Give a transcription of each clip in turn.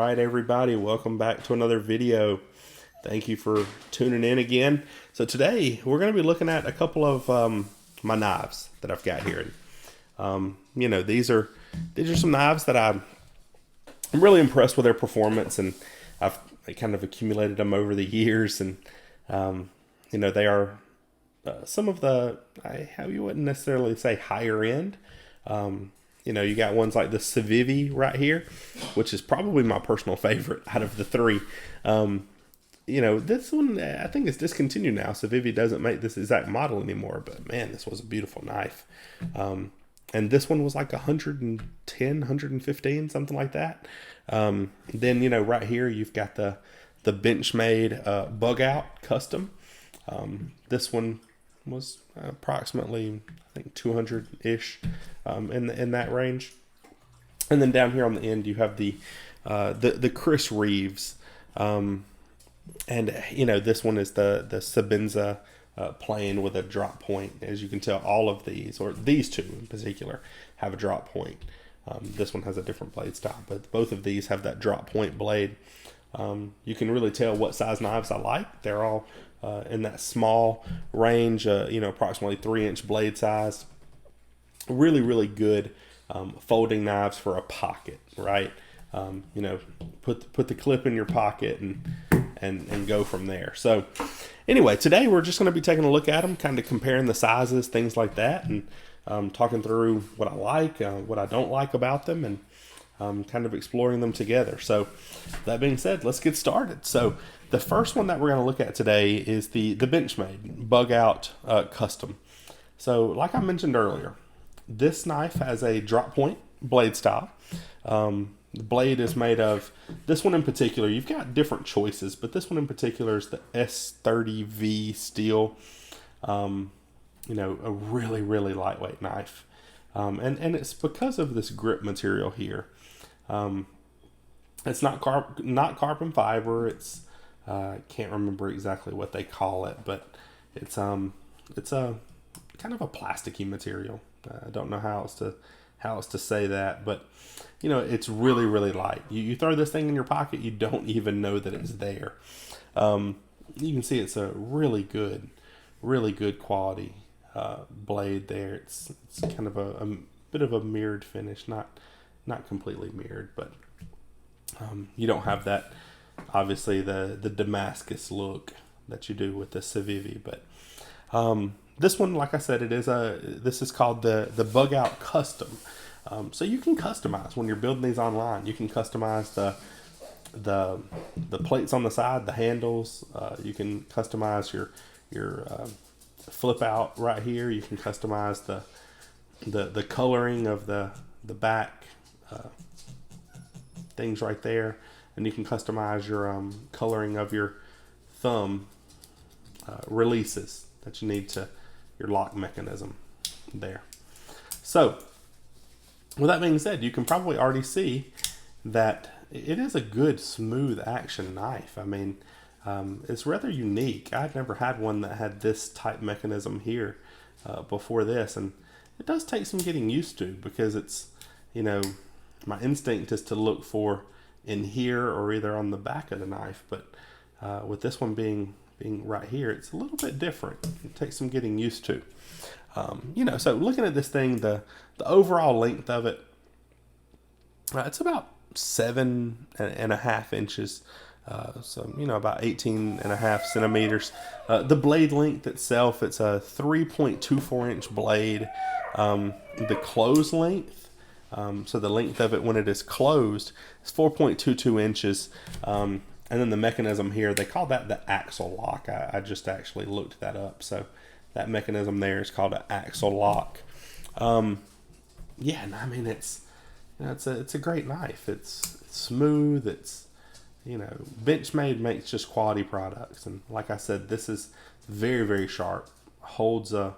right, everybody, welcome back to another video. Thank you for tuning in again. So today we're going to be looking at a couple of my knives that I've got here. These are some knives that I'm really impressed with their performance, and I kind of accumulated them over the years. And they are some of the how you wouldn't necessarily say higher end. You got ones like the Civivi right here, which is probably my personal favorite out of the three. This one, I think it's discontinued now. Civivi doesn't make this exact model anymore, but man, this was a beautiful knife. And this one was like 110, 115, something like that. Then, right here, you've got the Benchmade Bugout Custom. This one was approximately, I think, 200-ish in that range. And then down here on the end, you have the Chris Reeves. This one is the Sebenza plane with a drop point. As you can tell, all of these, or these two in particular, have a drop point. This one has a different blade style, but both of these have that drop point blade. You can really tell what size knives I like. They're all in that small range, approximately 3-inch blade size. Really, really good folding knives for a pocket, right? Put the clip in your pocket and go from there. So anyway, today we're just going to be taking a look at them, kind of comparing the sizes, things like that, and talking through what I like, what I don't like about them, and kind of exploring them together. So that being said, let's get started. So the first one that we're going to look at today is the Benchmade Bugout Custom. So like I mentioned earlier, this knife has a drop point blade style. The blade is made of, this one in particular, you've got different choices, but this one in particular is the S30V steel. A really, really lightweight knife. And it's because of this grip material here. It's not carbon fiber. It's can't remember exactly what they call it, but it's a kind of a plasticky material. I don't know how else to say that, but it's really, really light. You throw this thing in your pocket, you don't even know that it's there. You can see it's a really good quality blade there. It's kind of a bit of a mirrored finish, not completely mirrored, but you don't have that, obviously, the Damascus look that you do with the Civivi. But this one, like I said, this is called the Bugout Custom. So you can customize when you're building these online. You can customize the plates on the side, the handles. You can customize your flip out right here. You can customize the coloring of the back things right there, and you can customize your coloring of your thumb releases that you need to your lock mechanism there. So with that being said, you can probably already see that it is a good smooth action knife. I mean, it's rather unique. I've never had one that had this type mechanism here before this, and it does take some getting used to, because it's, my instinct is to look for in here or either on the back of the knife, but with this one being right here, it's a little bit different. It takes some getting used to. So looking at this thing, the overall length of it, it's about 7.5 inches. About 18.5 centimeters. The blade length itself, it's a 3.24-inch blade. The close length, so the length of it when it is closed, is 4.22 inches. And then the mechanism here, they call that the axle lock. I just actually looked that up. So that mechanism there is called an axle lock. It's a great knife. It's smooth. It's, Benchmade makes just quality products. And like I said, this is very, very sharp. Holds a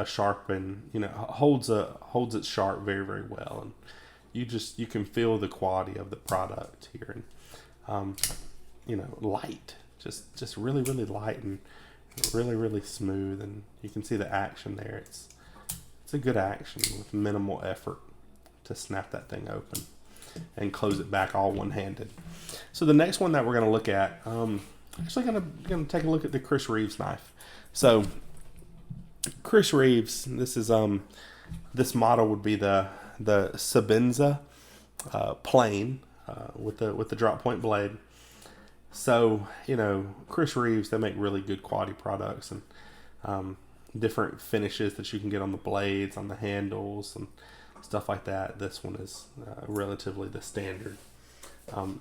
sharp, and holds it sharp very, very well. And you can feel the quality of the product here. And light, just really, really light, and really, really smooth. And you can see the action there. It's a good action with minimal effort to snap that thing open. and close it back all one-handed. So the next one that we're going to look at, actually going to take a look at the Chris Reeves knife. So Chris Reeves, this model would be the Sebenza plain with the drop point blade. So, Chris Reeves, they make really good quality products, and different finishes that you can get on the blades, on the handles, and stuff like that. This one is relatively the standard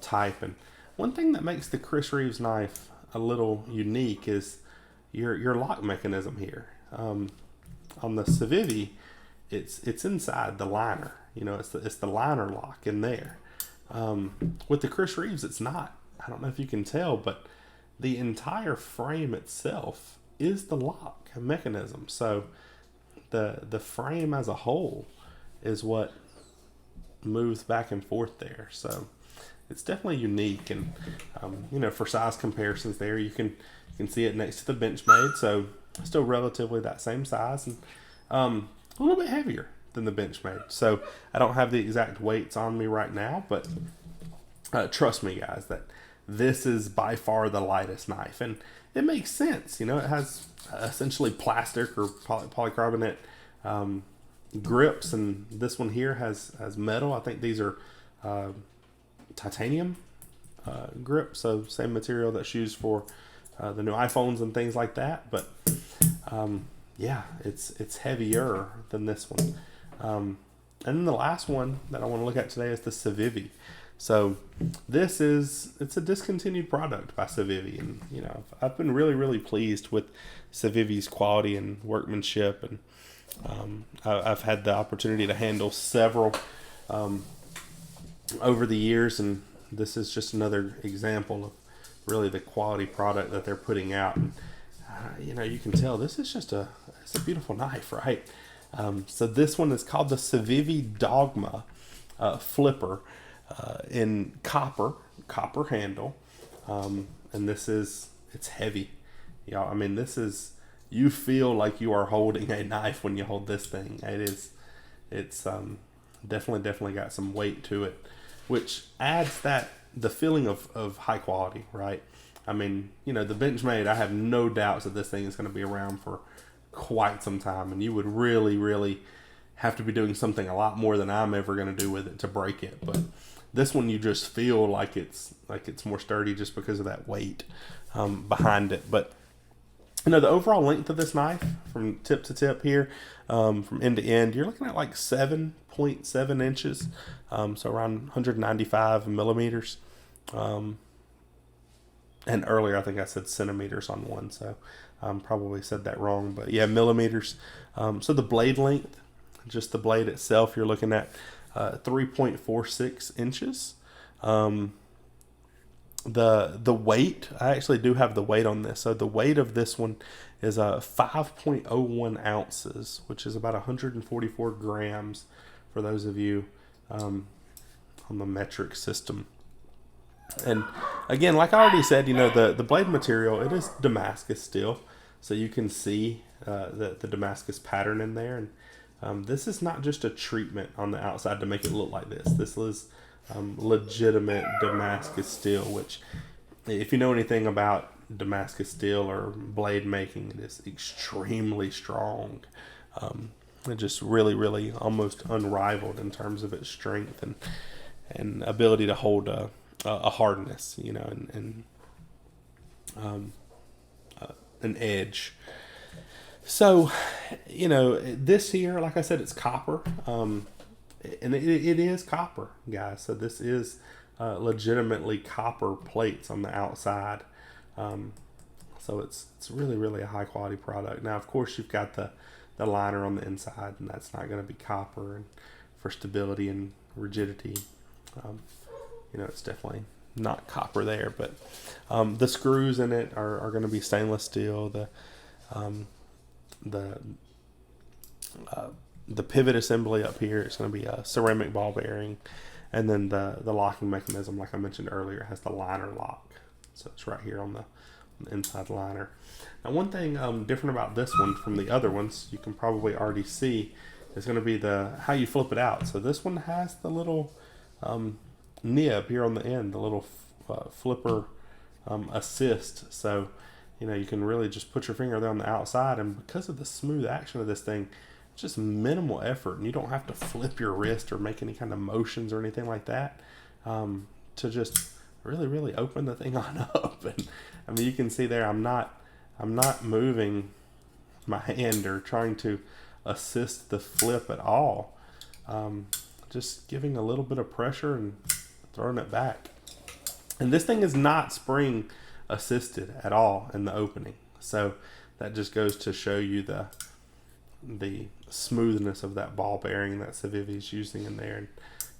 type. And one thing that makes the Chris Reeves knife a little unique is your lock mechanism here. On the Civivi, it's inside the liner. It's the liner lock in there. With the Chris Reeves, it's not. I don't know if you can tell, but the entire frame itself is the lock mechanism. So the frame as a whole is what moves back and forth there. So it's definitely unique. And for size comparisons there, you can see it next to the Benchmade. So still relatively that same size, and a little bit heavier than the Benchmade. So I don't have the exact weights on me right now, but trust me, guys, that this is by far the lightest knife, and it makes sense. It has essentially plastic or polycarbonate grips, and this one here has metal. I think these are titanium grips, so same material that's used for the new iPhones and things like that. But yeah, it's heavier than this one. And then the last one that I want to look at today is the Civivi. So it's a discontinued product by Civivi, and I've been really pleased with Civivi's quality and workmanship, and I've had the opportunity to handle several over the years, and this is just another example of really the quality product that they're putting out. And you can tell this is just it's a beautiful knife, right? So this one is called the Civivi Dogma flipper. In copper handle, and it's heavy, y'all. I mean, you feel like you are holding a knife when you hold this thing. It's definitely got some weight to it, which adds the feeling of high quality, right? I mean, the Benchmade, I have no doubts that this thing is going to be around for quite some time, and you would really have to be doing something a lot more than I'm ever going to do with it to break it. But this one, you just feel like it's more sturdy just because of that weight behind it. But the overall length of this knife from tip to tip here, from end to end, you're looking at like 7.7 inches, so around 195 millimeters. And earlier I think I said centimeters on one, so probably said that wrong, but yeah, millimeters. So the blade length, just the blade itself, you're looking at 3.46 inches. The weight, I actually do have the weight on this. So the weight of this one is 5.01 ounces, which is about 144 grams for those of you on the metric system. And again, like I already said, the blade material, it is Damascus steel, so you can see the Damascus pattern in there. And this is not just a treatment on the outside to make it look like this. This is legitimate Damascus steel, which, if you know anything about Damascus steel or blade making, it is extremely strong. It just really almost unrivaled in terms of its strength and ability to hold a hardness, and an edge. So, this here, like I said, it's copper, and it is copper, guys. So this is legitimately copper plates on the outside. So it's really a high quality product. Now, of course, you've got the liner on the inside, and that's not going to be copper, and for stability and rigidity, it's definitely not copper there. But the screws in it are going to be stainless steel. The pivot assembly up here is going to be a ceramic ball bearing, and then the locking mechanism, like I mentioned earlier, has the liner lock. So it's right here on the inside liner. Now, one thing different about this one from the other ones, you can probably already see, is going to be how you flip it out. So this one has the little nib here on the end, the little flipper assist. So, you can really just put your finger there on the outside, and because of the smooth action of this thing, it's just minimal effort, and you don't have to flip your wrist or make any kind of motions or anything like that to just really, really open the thing on up. And I mean, you can see there, I'm not moving my hand or trying to assist the flip at all. Just giving a little bit of pressure and throwing it back. And this thing is not spring assisted at all in the opening. So that just goes to show you the smoothness of that ball bearing that Civivi is using in there.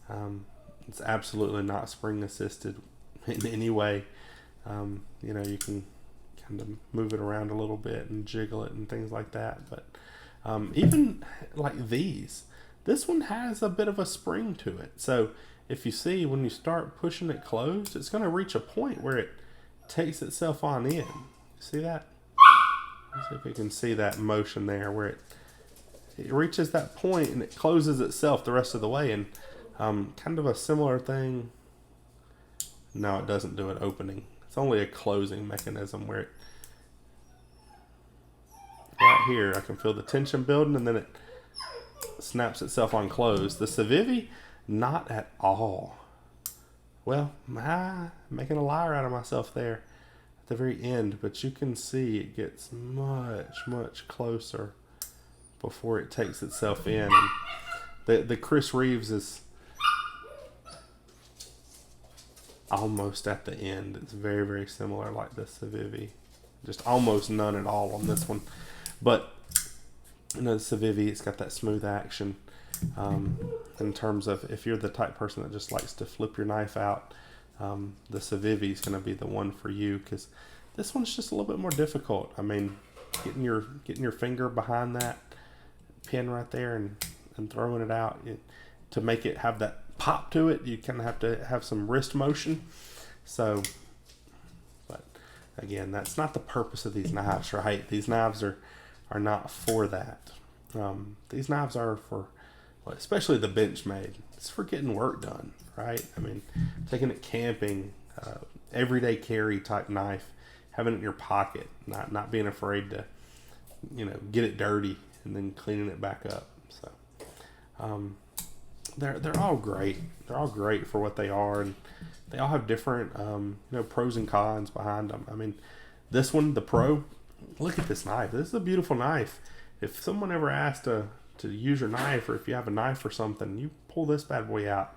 And it's absolutely not spring assisted in any way. You can kind of move it around a little bit and jiggle it and things like that. But even like this one has a bit of a spring to it. So if you see, when you start pushing it closed, it's going to reach a point where it takes itself on in. See that? Let's see if we can see that motion there, where it reaches that point and it closes itself the rest of the way. And kind of a similar thing. No, it doesn't do it opening. It's only a closing mechanism where right here I can feel the tension building, and then it snaps itself on close. The Civivi, not at all. Well, I'm making a liar out of myself there at the very end, but you can see it gets much, much closer before it takes itself in. And the Chris Reeves is almost at the end. It's very, very similar like the Civivi. Just almost none at all on this one. But the Civivi, it's got that smooth action. In terms of, if you're the type person that just likes to flip your knife out, the Civivi is going to be the one for you, because this one's just a little bit more difficult. I mean, getting your finger behind that pin right there and throwing it out, to make it have that pop to it, you kind of have to have some wrist motion. So, but again, that's not the purpose of these knives, right? These knives are not for that. These knives are for, especially the Benchmade, it's for getting work done, right? I mean, taking it camping, everyday carry type knife, having it in your pocket, not being afraid to, get it dirty and then cleaning it back up. So, they're all great. They're all great for what they are, and they all have different, pros and cons behind them. I mean, this one, the Pro, look at this knife. This is a beautiful knife. If someone ever asked to use your knife, or if you have a knife or something, you pull this bad boy out,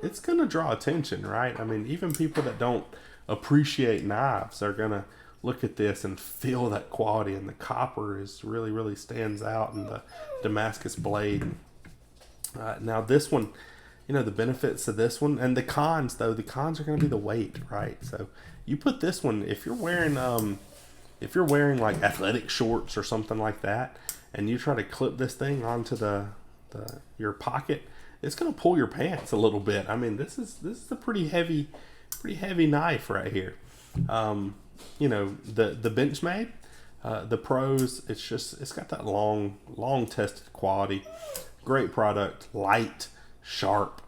it's going to draw attention, right? I mean, even people that don't appreciate knives are going to look at this and feel that quality, and the copper is really, really stands out, and the Damascus blade. Now this one, the benefits of this one, and the cons though, the cons are going to be the weight, right? So you put this one, if you're wearing like athletic shorts or something like that, and you try to clip this thing onto your pocket, it's going to pull your pants a little bit. I mean, this is a pretty heavy knife right here. The Benchmade, the Pros, it's got that long tested quality, great product, light, sharp.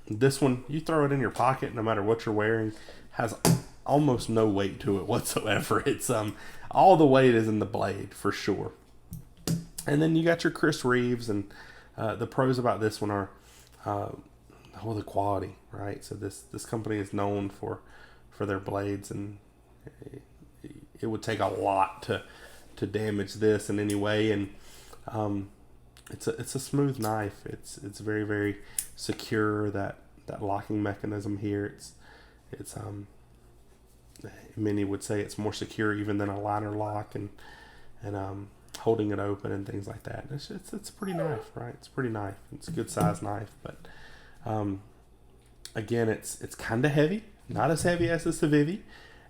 This one, you throw it in your pocket, no matter what you're wearing, has almost no weight to it whatsoever. It's all the weight is in the blade for sure. And then you got your Chris Reeves, and the pros about this one are the quality, right? So this company is known for their blades, and it would take a lot to damage this in any way. And it's a smooth knife. It's very, very secure. That locking mechanism here, it's many would say it's more secure even than a liner lock, and holding it open and things like that. It's a pretty knife, right? It's a pretty knife. It's a good size knife, but again, it's kind of heavy, not as heavy as the Civivi,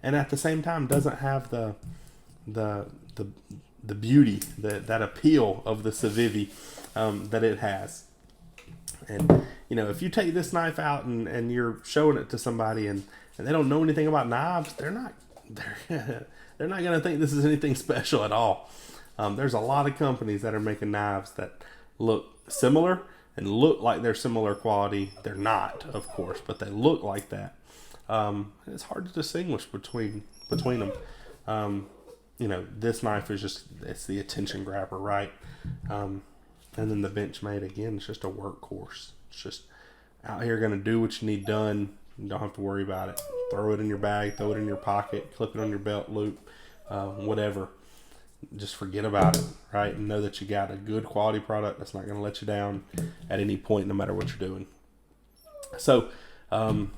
and at the same time doesn't have the beauty, that appeal of the Civivi that it has. And if you take this knife out and you're showing it to somebody and they don't know anything about knives, they're not going to think this is anything special at all. There's a lot of companies that are making knives that look similar and look like they're similar quality. They're not, of course, but they look like that. It's hard to distinguish between them. This knife is just, it's the attention grabber, right? And then the Benchmade, again, it's just a workhorse. It's just out here going to do what you need done. You don't have to worry about it. Throw it in your bag, throw it in your pocket, clip it on your belt loop, whatever. Just forget about it, right? And know that you got a good quality product that's not going to let you down at any point, no matter what you're doing. So, in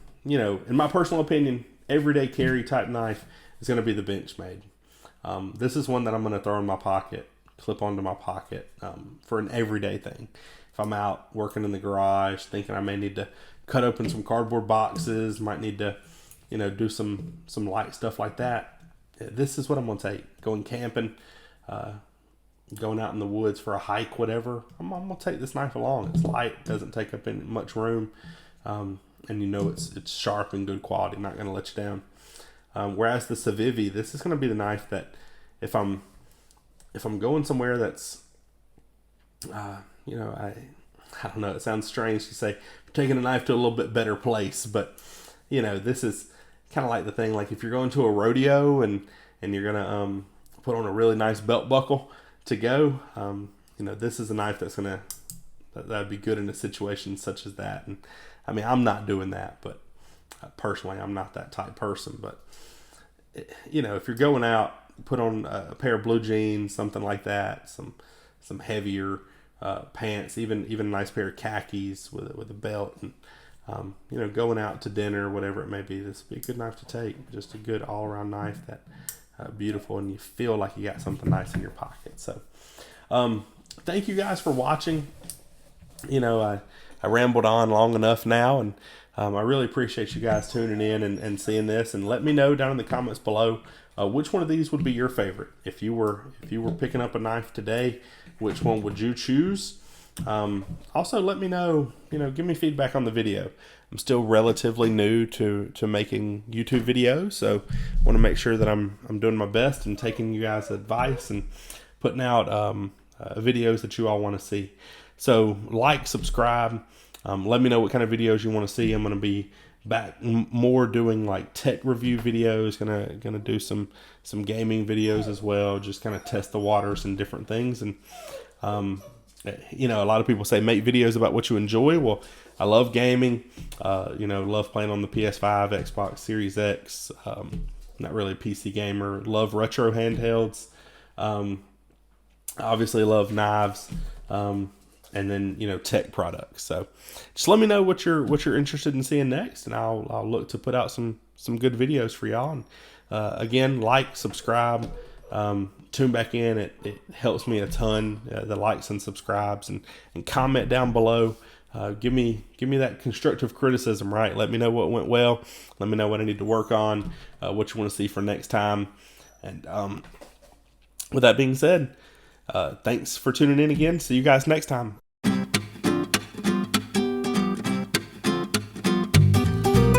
my personal opinion, everyday carry type knife is going to be the Benchmade. This is one that I'm going to throw in my pocket, clip onto my pocket for an everyday thing. If I'm out working in the garage, thinking I may need to cut open some cardboard boxes, might need to, do some light stuff like that, this is what I'm going to take. Going camping, going out in the woods for a hike, whatever, I'm going to take this knife along. It's light, doesn't take up much room, and it's sharp and good quality, not going to let you down. Whereas the Civivi, this is going to be the knife that if I'm going somewhere that's, I don't know, it sounds strange to say taking a knife to a little bit better place, but this is kind of like the thing, like if you're going to a rodeo and you're going to put on a really nice belt buckle to go, this is a knife that'd be good in a situation such as that. And I mean, I'm not doing that, but personally, I'm not that type person. But if you're going out, put on a pair of blue jeans, something like that, some heavier pants, even a nice pair of khakis with a belt, and going out to dinner, whatever it may be, this would be a good knife to take. Just a good all-around knife that beautiful, and you feel like you got something nice in your pocket. So thank you guys for watching. I rambled on long enough now, and I really appreciate you guys tuning in and seeing this, and let me know down in the comments below which one of these would be your favorite. If you were picking up a knife today, which one would you choose? Also, let me know, give me feedback on the video. I'm still relatively new to making YouTube videos, so I want to make sure that I'm doing my best and taking you guys' advice and putting out videos that you all want to see. So like, subscribe, let me know what kind of videos you want to see. I'm going to be back more doing like tech review videos, gonna do some gaming videos as well, just kind of test the waters and different things. And a lot of people say make videos about what you enjoy. Well, I love gaming, love playing on the PS5, Xbox Series X, not really a PC gamer, love retro handhelds, obviously love knives, and then tech products. So just let me know what you're interested in seeing next, and I'll look to put out some good videos for y'all. And again, like, subscribe, tune back in. It helps me a ton, the likes and subscribes, and comment down below. Give me that constructive criticism, right? Let me know what went well. Let me know what I need to work on, what you want to see for next time. And with that being said, thanks for tuning in again. See you guys next time.